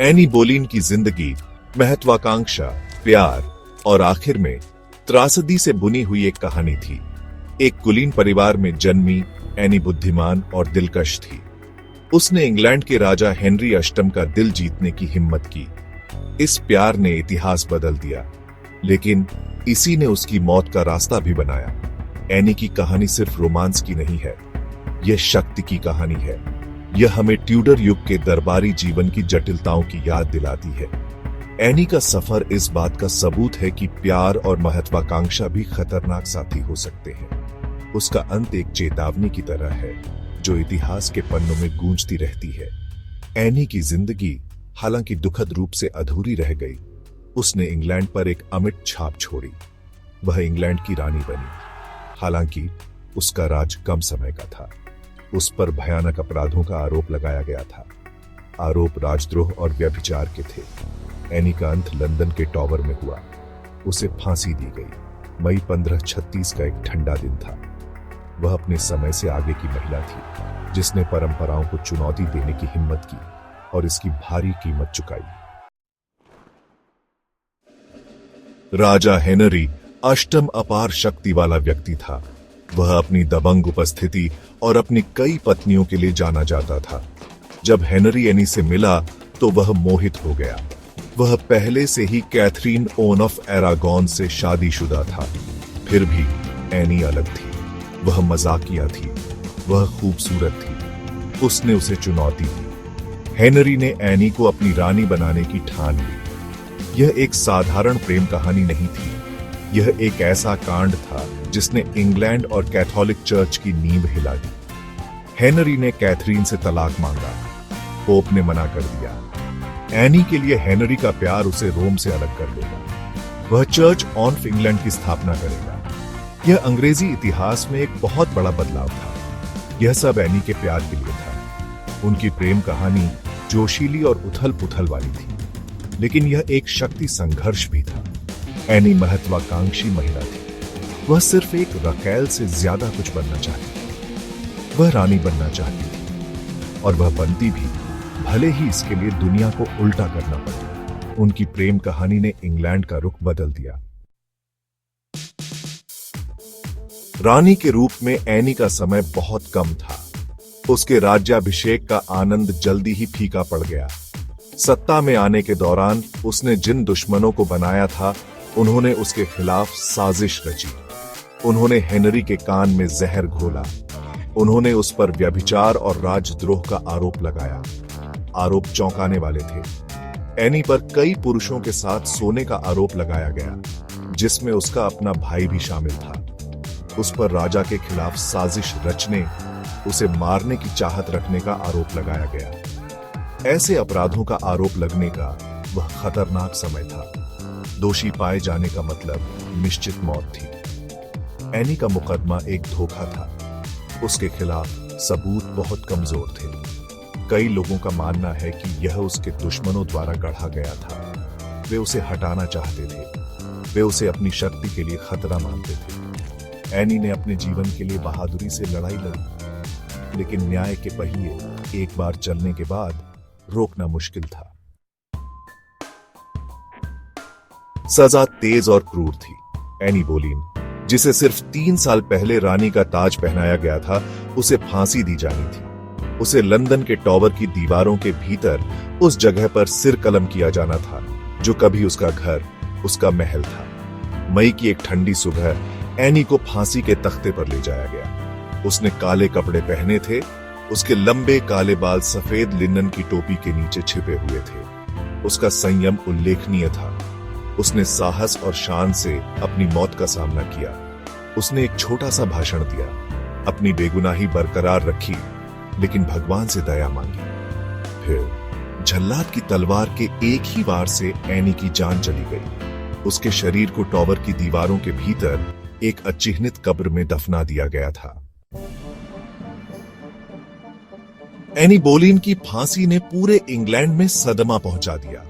Any बोलीन की जिंदगी महत्वाकांक्षा, प्यार और आखिर में त्रासदी से बुनी हुई एक कहानी थी। एक कुलीन परिवार में जन्मी एनी बुद्धिमान और दिलकश थी। उसने इंग्लैंड के राजा हेनरी अष्टम का दिल जीतने की हिम्मत की। इस प्यार ने इतिहास बदल दिया, लेकिन इसी ने उसकी मौत का रास्ता भी बनाया। एनी की कहानी सिर्फ रोमांस की नहीं है, यह शक्ति की कहानी है। यह हमें ट्यूडर युग के दरबारी जीवन की जटिलताओं की याद दिलाती है। एनी का सफर इस बात का सबूत है कि प्यार और महत्वाकांक्षा भी खतरनाक साथी हो सकते हैं। उसका अंत एक चेतावनी की तरह है जो इतिहास के पन्नों में गूंजती रहती है। एनी की जिंदगी हालांकि दुखद रूप से अधूरी रह गई, उसने इंग्लैंड पर एक अमिट छाप छोड़ी। वह इंग्लैंड की रानी बनी। हालांकि उसका राज कम समय का था। उस पर भयानक अपराधों का आरोप लगाया गया था। आरोप राजद्रोह और व्यभिचार के थे। एनी का अंत लंदन के टॉवर में हुआ। उसे फांसी दी गई। मई 1536 का एक ठंडा दिन था। वह अपने समय से आगे की महिला थी, जिसने परंपराओं को चुनौती देने की हिम्मत की और इसकी भारी कीमत चुकाई। राजा हेनरी अष्टम अपार शक्ति वाला व्यक्ति था। वह अपनी दबंग उपस्थिति और अपनी कई पत्नियों के लिए जाना जाता था। जब हेनरी एनी से मिला तो वह मोहित हो गया। वह पहले से ही कैथरीन ओन ऑफ एरागॉन से शादीशुदा था। फिर भी एनी अलग थी। वह मजाकिया थी। वह खूबसूरत थी। उसने उसे चुनौती दी। हेनरी ने एनी को अपनी रानी बनाने की ठान ली। यह एक साधारण प्रेम कहानी नहीं थी। यह एक ऐसा कांड था जिसने इंग्लैंड और कैथोलिक चर्च की नींव हिला दी। हेनरी ने कैथरीन से तलाक मांगा। पोप ने मना कर दिया। एनी के लिए हेनरी का प्यार उसे रोम से अलग कर देगा। वह चर्च ऑफ इंग्लैंड की स्थापना करेगा। यह अंग्रेजी इतिहास में एक बहुत बड़ा बदलाव था। यह सब एनी के प्यार के लिए था। उनकी प्रेम कहानी जोशीली और उथल-पुथल वाली थी, लेकिन यह एक शक्ति संघर्ष भी था। एनी महत्वाकांक्षी महिला थी। वह सिर्फ एक रकेल से ज्यादा कुछ बनना चाहती थी। वह रानी बनना चाहती थी, और वह बनती भी, भले ही इसके लिए दुनिया को उल्टा करना पड़े। उनकी प्रेम कहानी ने इंग्लैंड का रुख बदल दिया। रानी के रूप में एनी का समय बहुत कम था। उसके राज्याभिषेक का आनंद जल्दी ही फीका पड़ गया। सत्ता में आने के दौरान उसने जिन दुश्मनों को बनाया था, उन्होंने उसके खिलाफ साजिश रची। उन्होंने हेनरी के कान में जहर घोला। उन्होंने उस पर व्यभिचार और राजद्रोह का आरोप लगाया। आरोप चौंकाने वाले थे। एनी पर कई पुरुषों के साथ सोने का आरोप लगाया गया, जिसमें उसका अपना भाई भी शामिल था। उस पर राजा के खिलाफ साजिश रचने, उसे मारने की चाहत रखने का आरोप लगाया गया। ऐसे अपराधों का आरोप लगने का वह खतरनाक समय था। दोषी पाए जाने का मतलब निश्चित मौत थी। एनी का मुकदमा एक धोखा था। उसके खिलाफ सबूत बहुत कमजोर थे। कई लोगों का मानना है कि यह उसके दुश्मनों द्वारा गढ़ा गया था। वे उसे हटाना चाहते थे। वे उसे अपनी शक्ति के लिए खतरा मानते थे। एनी ने अपने जीवन के लिए बहादुरी से लड़ाई लड़ी, लेकिन न्याय के पहिए एक बार चलने के बाद रोकना मुश्किल था। सजा तेज और क्रूर थी। एनी बोलीन, जिसे सिर्फ 3 साल पहले रानी का ताज पहनाया गया था, उसे फांसी दी जानी थी। उसे लंदन के टॉवर की दीवारों के भीतर उस जगह पर सिर कलम किया जाना था जो कभी उसका घर, उसका महल था। मई की एक ठंडी सुबह एनी को फांसी के तख्ते पर ले जाया गया। उसने काले कपड़े पहने थे। उसके लंबे काले बाल सफेद लिनन की टोपी के नीचे छिपे हुए थे। उसका संयम उल्लेखनीय था। उसने साहस और शान से अपनी मौत का सामना किया। उसने एक छोटा सा भाषण दिया, अपनी बेगुनाही बरकरार रखी, लेकिन भगवान से दया मांगी। फिर जल्लाद की तलवार के एक ही वार से एनी की जान चली गई। उसके शरीर को टॉवर की दीवारों के भीतर एक अचिह्नित कब्र में दफना दिया गया था। एनी बोलीन की फांसी ने पूरे इंग्लैंड में सदमा पहुंचा दिया,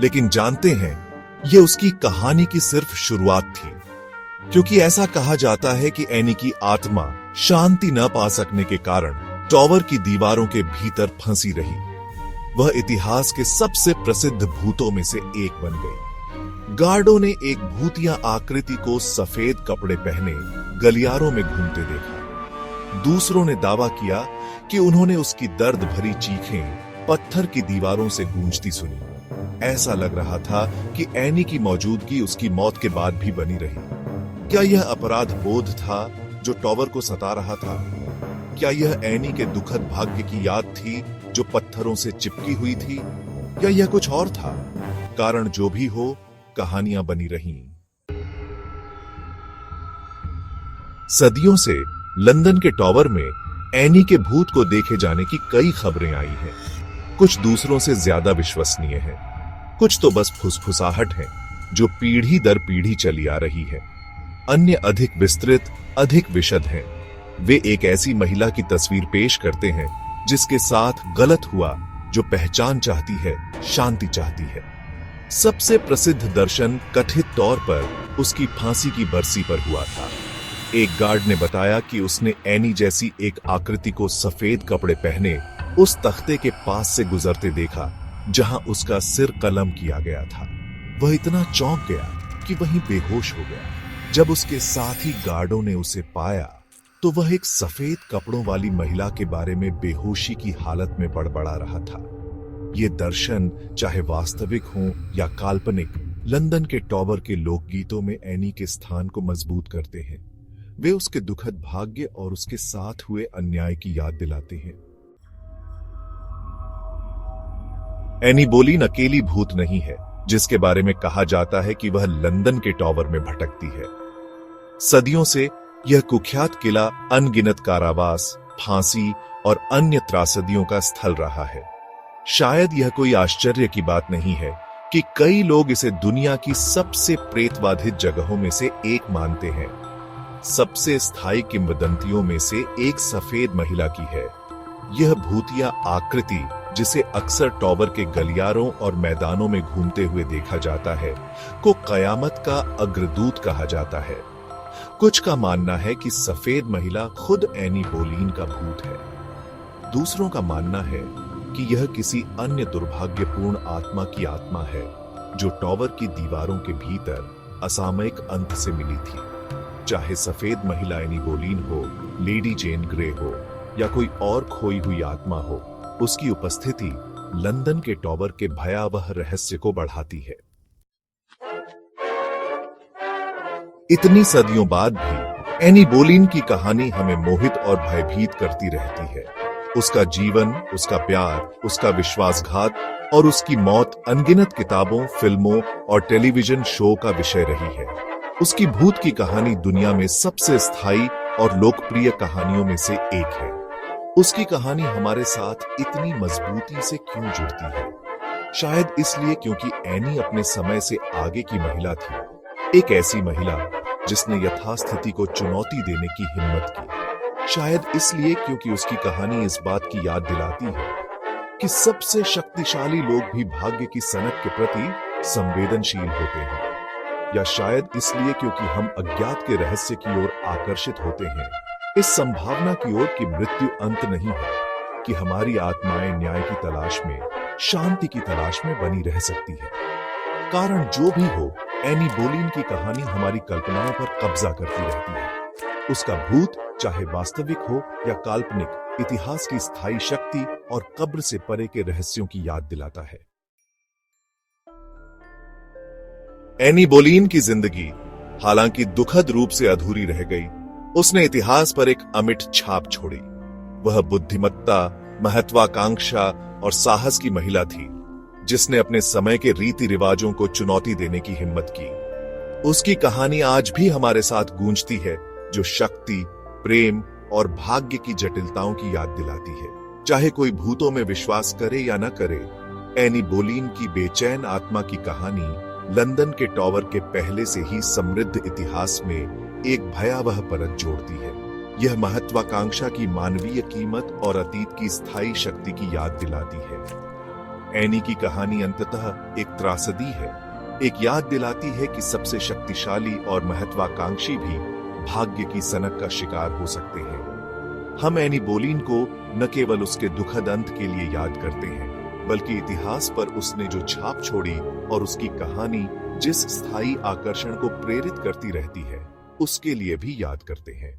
लेकिन जानते हैं, यह उसकी कहानी की सिर्फ शुरुआत थी, क्योंकि ऐसा कहा जाता है कि एनी की आत्मा शांति न पा सकने के कारण टॉवर की दीवारों के भीतर फंसी रही। वह इतिहास के सबसे प्रसिद्ध भूतों में से एक बन गई। गार्डों ने एक भूतिया आकृति को सफेद कपड़े पहने गलियारों में घूमते देखा। दूसरों ने दावा किया कि उन्होंने उसकी दर्द भरी चीखें पत्थर की दीवारों से गूंजती सुनी। ऐसा लग रहा था कि एनी की मौजूदगी उसकी मौत के बाद भी बनी रही। क्या यह अपराध बोध था जो टॉवर को सता रहा था? क्या यह एनी के दुखद भाग्य की याद थी जो पत्थरों से चिपकी हुई थी, या यह कुछ और था? कारण जो भी हो, कहानियां बनी रहीं। सदियों से लंदन के टॉवर में एनी के भूत को देखे जाने की कई खबरें आई हैं। कुछ दूसरों से ज्यादा विश्वसनीय हैं, कुछ तो बस फुसफुसाहट है जो पीढ़ी दर पीढ़ी चली आ रही है। अन्य अधिक विस्तृत, अधिक विशद हैं। वे एक ऐसी महिला की तस्वीर पेश करते हैं जिसके साथ गलत हुआ, जो पहचान चाहती है, शांति चाहती है। सबसे प्रसिद्ध दर्शन कथित तौर पर उसकी फांसी की बरसी पर हुआ था। एक गार्ड ने बताया कि उसने एनी जैसी एक आकृति को सफेद कपड़े पहने उस तख्ते के पास से गुजरते देखा जहां उसका सिर कलम किया गया था। वह इतना चौंक गया कि वहीं बेहोश हो गया। जब उसके साथी गार्डों ने उसे पाया तो वह एक सफेद कपड़ों वाली महिला के बारे में बेहोशी की हालत में बड़बड़ा रहा था। ये दर्शन, चाहे वास्तविक हों या काल्पनिक, लंदन के टॉवर के लोकगीतों में एनी के स्थान को मजबूत करते हैं। वे उसके दुखद भाग्य और उसके साथ हुए अन्याय की याद दिलाते हैं। एनी बोलीन अकेली भूत नहीं है जिसके बारे में कहा जाता है कि वह लंदन के टॉवर में भटकती है। सदियों से यह कुख्यात किला अनगिनत कारावास, फांसी और अन्य त्रासदियों का स्थल रहा है। शायद यह कोई आश्चर्य की बात नहीं है कि कई लोग इसे दुनिया की सबसे प्रेतबाधित जगहों में से एक मानते हैं। सबसे स्थायी किंवदंतियों में से एक सफेद महिला की है। यह भूतिया आकृति, जिसे अक्सर टॉवर के गलियारों और मैदानों में घूमते हुए देखा जाता है, को कयामत का अग्रदूत कहा जाता है। कुछ का मानना है कि सफेद महिला खुद एनी बोलीन का भूत है। दूसरों का मानना है कि यह किसी अन्य दुर्भाग्यपूर्ण आत्मा की आत्मा है जो टॉवर की दीवारों के भीतर असामयिक अंत से मिली थी। चाहे सफेद महिला एनी बोलीन हो, लेडी जेन ग्रे हो या कोई और खोई हुई आत्मा हो, उसकी उपस्थिति लंदन के टॉवर के भयावह रहस्य को बढ़ाती है। इतनी सदियों बाद भी एनी बोलीन की कहानी हमें मोहित और भयभीत करती रहती है। उसका जीवन, उसका प्यार, उसका विश्वासघात और उसकी मौत अनगिनत किताबों, फिल्मों और टेलीविजन शो का विषय रही है। उसकी भूत की कहानी दुनिया में सबसे स्थायी और लोकप्रिय कहानियों में से एक है। उसकी कहानी हमारे साथ इतनी मजबूती से क्यों जुड़ती है? शायद इसलिए क्योंकि एनी अपने समय से आगे की महिला थी। एक ऐसी महिला जिसने यथास्थिति को चुनौती देने की हिम्मत की। शायद इसलिए क्योंकि उसकी कहानी इस बात की याद दिलाती है कि सबसे शक्तिशाली लोग भी भाग्य की सनक के प्रति संवेदनशील होते हैं। या शायद इसलिए क्योंकि हम अज्ञात के रहस्य की ओर आकर्षित होते हैं, इस संभावना की ओर कि मृत्यु अंत नहीं है, कि हमारी आत्माएं न्याय की तलाश में, शांति की तलाश में बनी रह सकती है। कारण जो भी हो, एनी बोलीन की कहानी हमारी कल्पनाओं पर कब्जा करती रहती है। उसका भूत, चाहे वास्तविक हो या काल्पनिक, इतिहास की स्थायी शक्ति और कब्र से परे के रहस्यों की याद दिलाता है। एनी बोलीन की जिंदगी हालांकि दुखद रूप से अधूरी रह गई, उसने इतिहास पर एक अमिट छाप छोड़ी। वह बुद्धिमत्ता, महत्वाकांक्षा और साहस की महिला थी जिसने अपने समय के रीति रिवाजों को चुनौती देने की हिम्मत की। उसकी कहानी आज भी हमारे साथ गूंजती है, जो शक्ति, प्रेम और भाग्य की जटिलताओं की याद दिलाती है। चाहे कोई भूतों में विश्वास करे या न करे, एनी बोलीन की बेचैन आत्मा की कहानी लंदन के टॉवर के पहले से ही समृद्ध इतिहास में एक भयावह परत जोड़ती है। यह महत्वाकांक्षा की मानवीय कीमत और अतीत की स्थायी शक्ति की याद दिलाती है। एनी की कहानी अंततः एक त्रासदी है, एक याद दिलाती है कि सबसे शक्तिशाली और महत्वाकांक्षी भी भाग्य की सनक का शिकार हो सकते हैं। हम एनी बोलीन को न केवल उसके दुखद अंत के लिए याद करते हैं, बल्कि इतिहास पर उसने जो छाप छोड़ी और उसकी कहानी जिस स्थायी आकर्षण को प्रेरित करती रहती है, उसके लिए भी याद करते हैं।